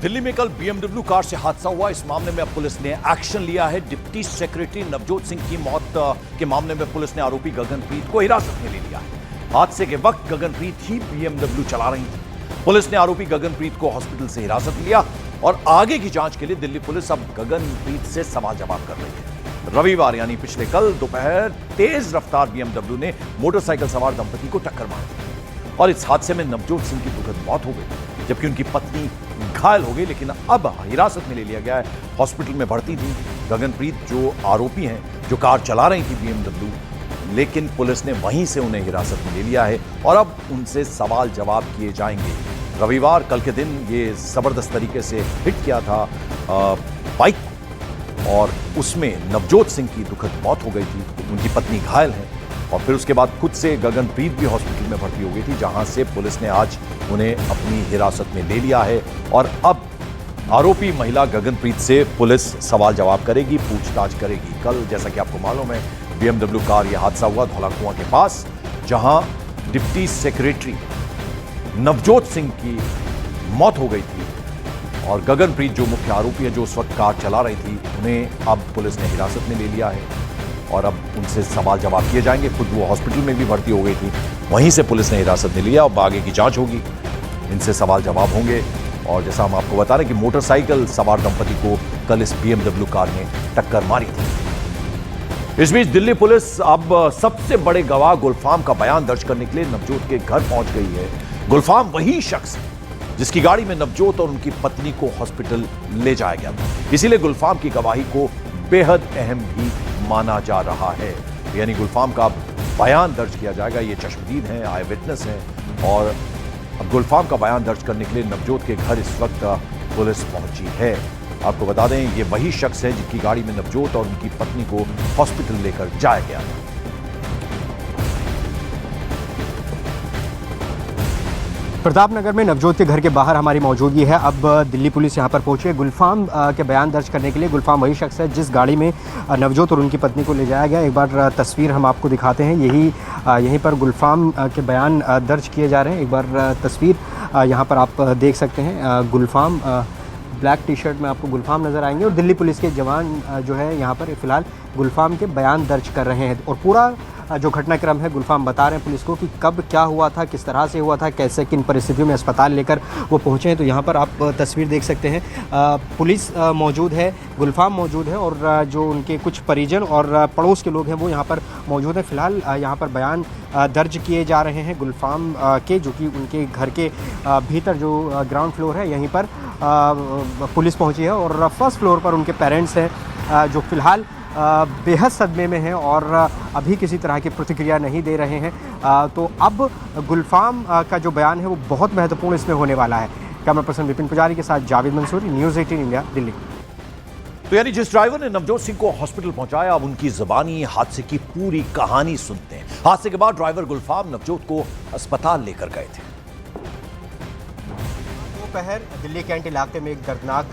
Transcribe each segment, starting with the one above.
दिल्ली में कल BMW car से हादसा हुआ। इस मामले में अब पुलिस ने एक्शन लिया है। डिप्टी सेक्रेटरी नवजोत सिंह की मौत के मामले में पुलिस ने आरोपी गगनप्रीत को हिरासत में ले लिया है। हादसे के वक्त गगनप्रीत ही BMW चला रही थी। पुलिस ने आरोपी गगनप्रीत को हॉस्पिटल से हिरासत में लिया और आगे की जांच के लिए दिल्ली पुलिस अब गगनप्रीत से सवाल जवाब कर रही है। रविवार यानी पिछले कल दोपहर तेज रफ्तार BMW ने मोटरसाइकिल सवार दंपति को टक्कर मार दी और इस हादसे में नवजोत सिंह की दुखद मौत हो गई, जबकि उनकी पत्नी घायल हो गई, लेकिन अब हिरासत में ले लिया गया है। हॉस्पिटल में भर्ती थी गगनप्रीत, जो आरोपी हैं, जो कार चला रही थी BMW, लेकिन पुलिस ने वहीं से उन्हें हिरासत में ले लिया है और अब उनसे सवाल जवाब किए जाएंगे। रविवार कल के दिन ये जबरदस्त तरीके से हिट किया था बाइक और उसमें नवजोत सिंह की दुखद मौत हो गई थी, उनकी पत्नी घायल है और फिर उसके बाद खुद से गगनप्रीत भी हॉस्पिटल में भर्ती हो गई थी, जहां से पुलिस ने आज उन्हें अपनी हिरासत में ले लिया है और अब आरोपी महिला गगनप्रीत से पुलिस सवाल जवाब करेगी, पूछताछ करेगी। कल जैसा कि आपको मालूम है BMW कार यह हादसा हुआ धौलाकुआं के पास, जहां डिप्टी सेक्रेटरी नवजोत सिंह की मौत हो गई थी और गगनप्रीत जो मुख्य आरोपी है, जो उस वक्त कार चला रही थी, उन्हें अब पुलिस ने हिरासत में ले लिया है और अब उनसे सवाल जवाब किए जाएंगे। खुद वो हॉस्पिटल में भी भर्ती हो गई थी, वहीं से पुलिस ने हिरासत में लिया। अब आगे की जांच होगी, इनसे सवाल जवाब होंगे। और जैसा हम आपको बता रहे हैं कि मोटरसाइकिल सवार दंपति को कल इस BMW कार ने टक्कर मारी थी। इस बीच दिल्ली पुलिस अब सबसे बड़े गवाह गुलफाम का बयान दर्ज करने के लिए नवजोत के घर पहुंच गई है। गुलफाम वही शख्स है जिसकी गाड़ी में नवजोत और उनकी पत्नी को हॉस्पिटल ले जाया गया था, इसीलिए गुलफाम की गवाही को बेहद अहम भी माना जा रहा है। यानी गुलफाम का बयान दर्ज किया जाएगा। ये चश्मदीद हैं, आई विटनेस हैं और अब गुलफाम का बयान दर्ज करने के लिए नवजोत के घर इस वक्त पुलिस पहुंची है। आपको बता दें ये वही शख्स है जिनकी गाड़ी में नवजोत और उनकी पत्नी को हॉस्पिटल लेकर जाया गया था। प्रतापनगर में नवजोत के घर के बाहर हमारी मौजूदगी है। अब दिल्ली पुलिस यहां पर पहुंची है गुलफाम के बयान दर्ज करने के लिए। गुलफाम वही शख्स है जिस गाड़ी में नवजोत और उनकी पत्नी को ले जाया गया। एक बार तस्वीर हम आपको दिखाते हैं। यहीं पर गुलफाम के बयान दर्ज किए जा रहे हैं। एक बार तस्वीर यहां पर आप देख सकते हैं। गुलफाम ब्लैक टी-शर्ट में आपको गुलफाम नज़र आएंगे और दिल्ली पुलिस के जवान जो है यहाँ पर फ़िलहाल गुलफाम के बयान दर्ज कर रहे हैं और पूरा जो घटनाक्रम है गुलफाम बता रहे हैं पुलिस को कि कब क्या हुआ था, किस तरह से हुआ था, कैसे किन परिस्थितियों में अस्पताल लेकर वो पहुँचे हैं। तो यहाँ पर आप तस्वीर देख सकते हैं। पुलिस मौजूद है, गुलफाम मौजूद है और जो उनके कुछ परिजन और पड़ोस के लोग हैं वो यहाँ पर मौजूद हैं। फ़िलहाल यहाँ पर बयान दर्ज किए जा रहे हैं गुलफाम के, जो कि उनके घर के भीतर जो ग्राउंड फ्लोर है यहीं पर पुलिस पहुँची है और फर्स्ट फ्लोर पर उनके पेरेंट्स हैं जो फ़िलहाल बेहद सदमे में हैं और अभी किसी तरह की प्रतिक्रिया नहीं दे रहे हैं। तो अब गुलफाम का जो बयान है वो बहुत महत्वपूर्ण इसमें होने वाला है। कैमरा पर्सन विपिन पुजारी के साथ जावेद मंसूरी, न्यूज़ 18 इंडिया, दिल्ली। तो यानी जिस ड्राइवर ने नवजोत सिंह को हॉस्पिटल पहुंचाया, अब उनकी ज़बानी हादसे की पूरी कहानी सुनते हैं। हादसे के बाद ड्राइवर गुलफाम नवजोत को अस्पताल लेकर गए थे। दोपहर दिल्ली कैंट इलाके में एक दर्दनाक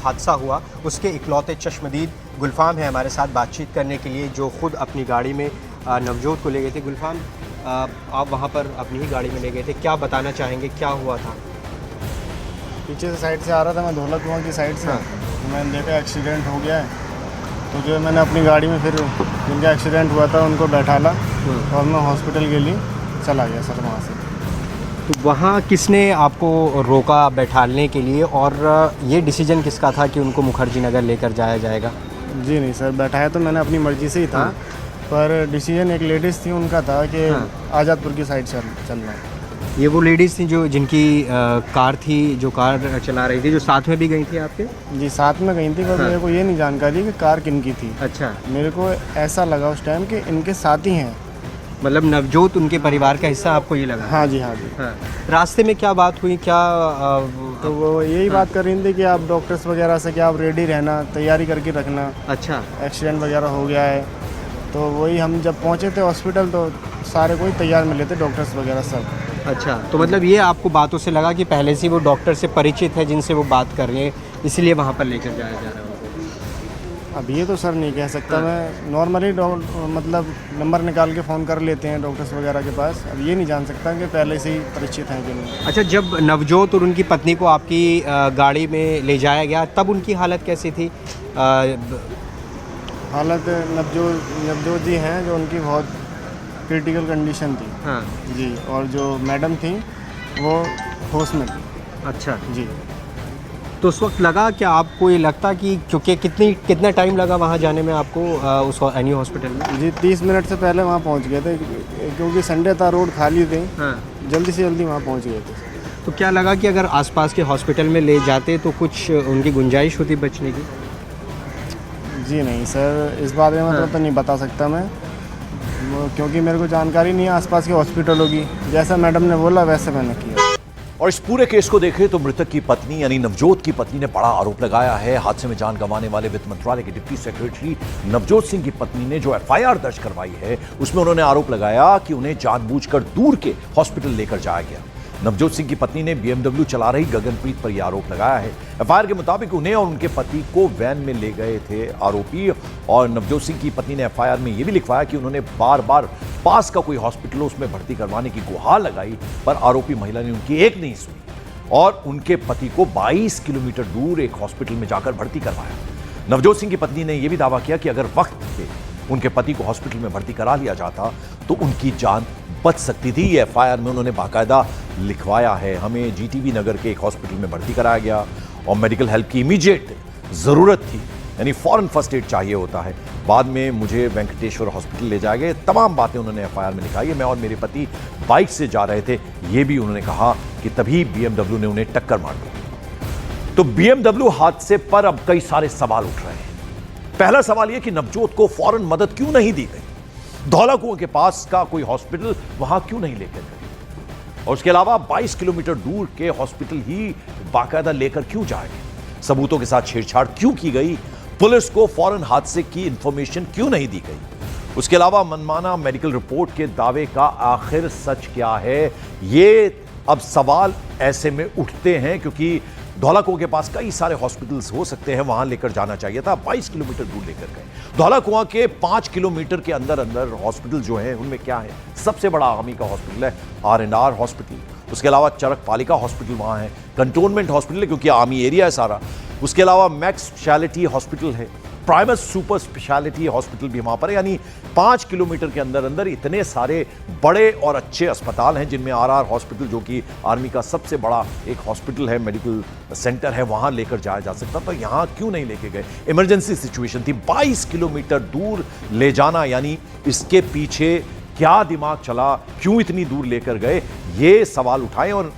हादसा हुआ। उसके इकलौते चश्मदीद गुलफाम है हमारे साथ बातचीत करने के लिए, जो खुद अपनी गाड़ी में नवजोत को ले गए थे। गुलफाम, आप वहाँ पर अपनी ही गाड़ी में ले गए थे, क्या बताना चाहेंगे, क्या हुआ था? पीछे से साइड से आ रहा था मैं, धौलाकुआं की साइड से। तो मैंने देखा एक्सीडेंट हो गया है, तो जो मैंने अपनी गाड़ी में फिर जिनका एक्सीडेंट हुआ था उनको बैठाला और मैं हॉस्पिटल के लिए चला गया सर वहाँ से। तो वहाँ किसने आपको रोका बैठालने के लिए और ये डिसीजन किसका था कि उनको मुखर्जी नगर लेकर जाया जाएगा? जी नहीं सर, बैठाया तो मैंने अपनी मर्जी से ही था, पर डिसीजन एक लेडीज़ थी उनका था कि आज़ादपुर की साइड चलना है। ये वो लेडीज़ थी जो जिनकी कार थी, जो कार चला रही थी, जो साथ में भी गई थी आपके? जी साथ में गई थी, पर मेरे को ये नहीं जानकारी कि कार किन की थी। अच्छा। मेरे को ऐसा लगा उस टाइम कि इनके साथ ही हैं, मतलब नवजोत उनके परिवार का हिस्सा, आपको ये लगा? हाँ जी, हाँ जी। हाँ। रास्ते में क्या बात हुई, क्या तो वो यही बात कर रही थी कि आप डॉक्टर्स वगैरह से कि आप रेडी रहना, तैयारी करके रखना। अच्छा। एक्सीडेंट वगैरह हो गया है, तो वही हम जब पहुंचे थे हॉस्पिटल तो सारे कोई तैयार मिले थे, डॉक्टर्स वगैरह सब। अच्छा, तो मतलब ये आपको बातों से लगा कि पहले से वो डॉक्टर से परिचित है जिनसे वो बात कर रहे हैं, इसीलिए वहाँ पर लेकर जाया जा रहा है उनको? अब ये तो सर नहीं कह सकता मैं, नॉर्मली मतलब नंबर निकाल के फ़ोन कर लेते हैं डॉक्टर्स वगैरह के पास। अब ये नहीं जान सकता कि पहले से ही परिचित हैं कि नहीं। अच्छा, जब नवजोत और उनकी पत्नी को आपकी गाड़ी में ले जाया गया तब उनकी हालत कैसी थी? हालत नवजोत जी हैं जो उनकी बहुत क्रिटिकल कंडीशन थी। हाँ जी, और जो मैडम थी वो होश में थी। अच्छा जी, तो उस वक्त लगा क्या आपको, ये लगता कि क्योंकि कितना टाइम लगा वहाँ जाने में आपको उस एनी हॉस्पिटल में? जी 30 मिनट से पहले वहाँ पहुँच गए थे क्योंकि संडे था, रोड खाली थे। हाँ, जल्दी से जल्दी वहाँ पहुँच गए थे। तो क्या लगा कि अगर आसपास के हॉस्पिटल में ले जाते तो कुछ उनकी गुंजाइश होती बचने की? जी नहीं सर, इस बारे में तो नहीं बता सकता मैं, क्योंकि मेरे को जानकारी नहीं है आसपास के हॉस्पिटलों की। जैसा मैडम ने बोला वैसे मैंने किया। और इस पूरे केस को देखें तो मृतक की पत्नी यानी नवजोत की पत्नी ने बड़ा आरोप लगाया है। हादसे में जान गंवाने वाले वित्त मंत्रालय के डिप्टी सेक्रेटरी नवजोत सिंह की पत्नी ने जो एफआईआर दर्ज करवाई है उसमें उन्होंने आरोप लगाया कि उन्हें जानबूझकर दूर के हॉस्पिटल लेकर जाया गया। नवजोत सिंह की पत्नी ने बीएमडब्ल्यू चला रही गगनप्रीत पर यह आरोप लगाया है। एफआईआर के मुताबिक उन्हें और उनके पति को वैन में ले गए थे आरोपी। और नवजोत सिंह की पत्नी ने एफआईआर में यह भी लिखवाया कि उन्होंने बार बार पास का कोई हॉस्पिटल उसमें भर्ती करवाने की गुहार लगाई, पर आरोपी महिला ने उनकी एक नहीं सुनी और उनके पति को 22 किलोमीटर दूर एक हॉस्पिटल में जाकर भर्ती करवाया। नवजोत सिंह की पत्नी ने यह भी दावा किया कि अगर वक्त पे उनके पति को हॉस्पिटल में भर्ती करा लिया जाता तो उनकी जान बच सकती थी। ये एफआईआर में उन्होंने बाकायदा लिखवाया है। हमें जीटीबी नगर के एक हॉस्पिटल में भर्ती कराया गया और मेडिकल हेल्प की इमीडिएट जरूरत थी, यानी फॉरेन फर्स्ट एड चाहिए होता है। बाद में मुझे वेंकटेश्वर हॉस्पिटल ले जाए गए। तमाम बातें उन्होंने एफआईआर में लिखाई है। मैं और मेरे पति बाइक से जा रहे थे, ये भी उन्होंने कहा कि तभी बीएमडब्ल्यू ने उन्हें टक्कर मार दी। तो बीएमडब्ल्यू हादसे पर अब कई सारे सवाल उठ रहे हैं। पहला सवाल यह कि नवजोत को फौरन मदद क्यों नहीं दी गई? धौला कुआं के पास का कोई हॉस्पिटल वहां क्यों नहीं लेकर गए? और उसके अलावा 22 किलोमीटर दूर के हॉस्पिटल ही बाकायदा लेकर क्यों जाए गए? सबूतों के साथ छेड़छाड़ क्यों की गई? पुलिस को फौरन हादसे की इंफॉर्मेशन क्यों नहीं दी गई? उसके अलावा मनमाना मेडिकल रिपोर्ट के दावे का आखिर सच क्या है? ये अब सवाल ऐसे में उठते हैं क्योंकि धौला कुआं के पास कई सारे हॉस्पिटल्स हो सकते हैं, वहां लेकर जाना चाहिए था। 22 किलोमीटर दूर लेकर गए। धौला कुआं के 5 किलोमीटर के अंदर अंदर हॉस्पिटल जो हैं उनमें क्या है? सबसे बड़ा आर्मी का हॉस्पिटल है R&R हॉस्पिटल। उसके अलावा चरक पालिका हॉस्पिटल वहां है, कंटोनमेंट हॉस्पिटल है क्योंकि आर्मी एरिया है सारा। उसके अलावा मैक्स स्पेशलिटी हॉस्पिटल है, प्राइमस सुपर स्पेशलिटी हॉस्पिटल भी वहां पर है। यानी 5 किलोमीटर के अंदर अंदर इतने सारे बड़े और अच्छे अस्पताल हैं, जिनमें RR हॉस्पिटल जो कि आर्मी का सबसे बड़ा एक हॉस्पिटल है, मेडिकल सेंटर है, वहां लेकर जाया जा सकता। तो यहां क्यों नहीं लेके गए? इमरजेंसी सिचुएशन थी, 22 किलोमीटर दूर ले जाना, यानी इसके पीछे क्या दिमाग चला, क्यों इतनी दूर लेकर गए? ये सवाल उठाए। और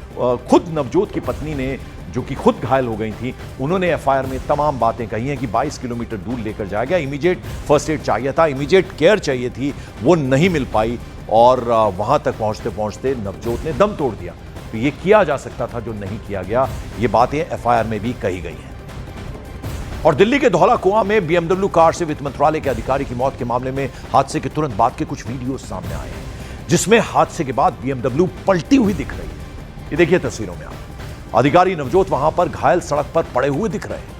खुद नवजोत की पत्नी ने, जो कि खुद घायल हो गई थी, उन्होंने एफआईआर में तमाम बातें कही हैं कि 22 किलोमीटर दूर लेकर जाया गया, इमीडिएट फर्स्ट एड चाहिए था, इमीडिएट केयर चाहिए थी, वो नहीं मिल पाई और वहां तक पहुंचते पहुंचते नवजोत ने दम तोड़ दिया। तो ये किया जा सकता था जो नहीं किया गया, ये बातें एफआईआर में भी कही गई हैं। और दिल्ली के धौला कुआं में बीएमडब्ल्यू कार से वित्त मंत्रालय के अधिकारी की मौत के मामले में हादसे के तुरंत बाद के कुछ वीडियो सामने आए हैं, जिसमें हादसे के बाद बीएमडब्ल्यू पलटी हुई दिख रही है। ये देखिए तस्वीरों में आप, अधिकारी नवजोत वहां पर घायल सड़क पर पड़े हुए दिख रहे हैं।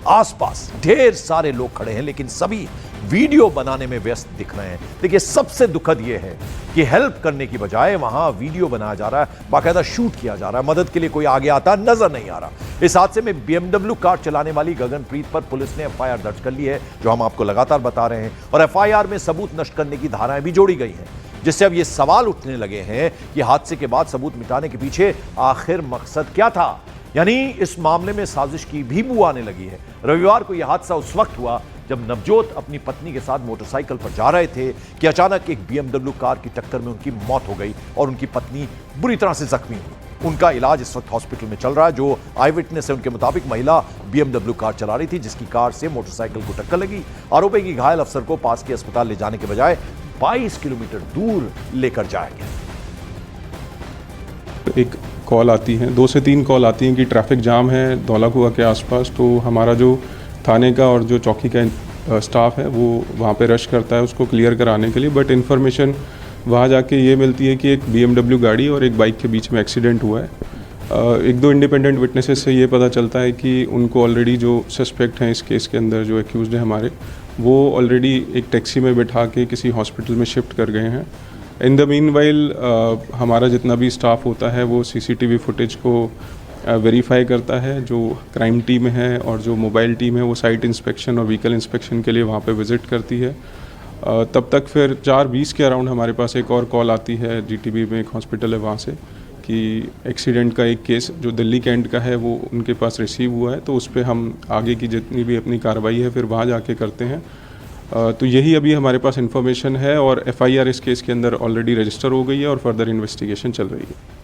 आसपास ढेर सारे लोग खड़े हैं, लेकिन सभी वीडियो बनाने में व्यस्त दिख रहे हैं। देखिए, सबसे दुखद यह है कि हेल्प करने की बजाय वहां वीडियो बनाया जा रहा है, बाकायदा शूट किया जा रहा है। मदद के लिए कोई आगे आता नजर नहीं आ रहा। इस हादसे में बीएमडब्ल्यू कार चलाने वाली गगनप्रीत पर पुलिस ने एफआईआर दर्ज कर ली है, जो हम आपको लगातार बता रहे हैं। और एफआईआर में सबूत नष्ट करने की धाराएं भी जोड़ी गई हैं, जिससे अब ये सवाल उठने लगे हैं कि हादसे के बाद सबूत मिटाने के पीछे आखिर मकसद क्या था। यानी इस मामले में साजिश की भी बू आने लगी है। रविवार को यह हादसा उस वक्त हुआ जब नवजोत अपनी पत्नी के साथ मोटरसाइकिल पर जा रहे थे कि अचानक एक बीएमडब्ल्यू कार की टक्कर में उनकी मौत हो गई और उनकी पत्नी बुरी तरह से जख्मी हुई। उनका इलाज इस वक्त हॉस्पिटल में चल रहा है। जो आई विटनेस है, उनके मुताबिक महिला बीएमडब्ल्यू कार चला रही थी, जिसकी कार से मोटरसाइकिल को टक्कर लगी। आरोप है कि घायल अफसर को पास के अस्पताल ले जाने के बजाय 22 किलोमीटर दूर लेकर जाया गया। एक कॉल आती है, 2 से 3 कॉल आती हैं कि ट्रैफिक जाम है धौला कुआं के आसपास। तो हमारा जो थाने का और जो चौकी का स्टाफ है वो वहाँ पे रश करता है उसको क्लियर कराने के लिए। बट इन्फॉर्मेशन वहाँ जाके ये मिलती है कि एक बीएमडब्ल्यू गाड़ी और एक बाइक के बीच में एक्सीडेंट हुआ है। एक दो इंडिपेंडेंट विटनेसेस से ये पता चलता है कि उनको ऑलरेडी जो सस्पेक्ट हैं इस केस के अंदर, जो एक्यूज्ड हैं हमारे, वो ऑलरेडी एक टैक्सी में बिठा के किसी हॉस्पिटल में शिफ्ट कर गए हैं। इन द मीनवाइल हमारा जितना भी स्टाफ होता है वो सीसीटीवी फुटेज को वेरीफाई करता है। जो क्राइम टीम है और जो मोबाइल टीम है वो साइट इंस्पेक्शन और व्हीकल इंस्पेक्शन के लिए वहाँ पे विज़िट करती है। तब तक फिर 4:20 के अराउंड हमारे पास एक और कॉल आती है, जीटीबी में एक हॉस्पिटल है वहाँ से, कि एक्सीडेंट का एक केस जो दिल्ली कैंट का है वो उनके पास रिसीव हुआ है। तो उस पर हम आगे की जितनी भी अपनी कार्रवाई है फिर वहाँ जाके करते हैं। तो यही अभी हमारे पास इन्फॉर्मेशन है और एफआईआर इस केस के अंदर ऑलरेडी रजिस्टर हो गई है और फर्दर इन्वेस्टिगेशन चल रही है।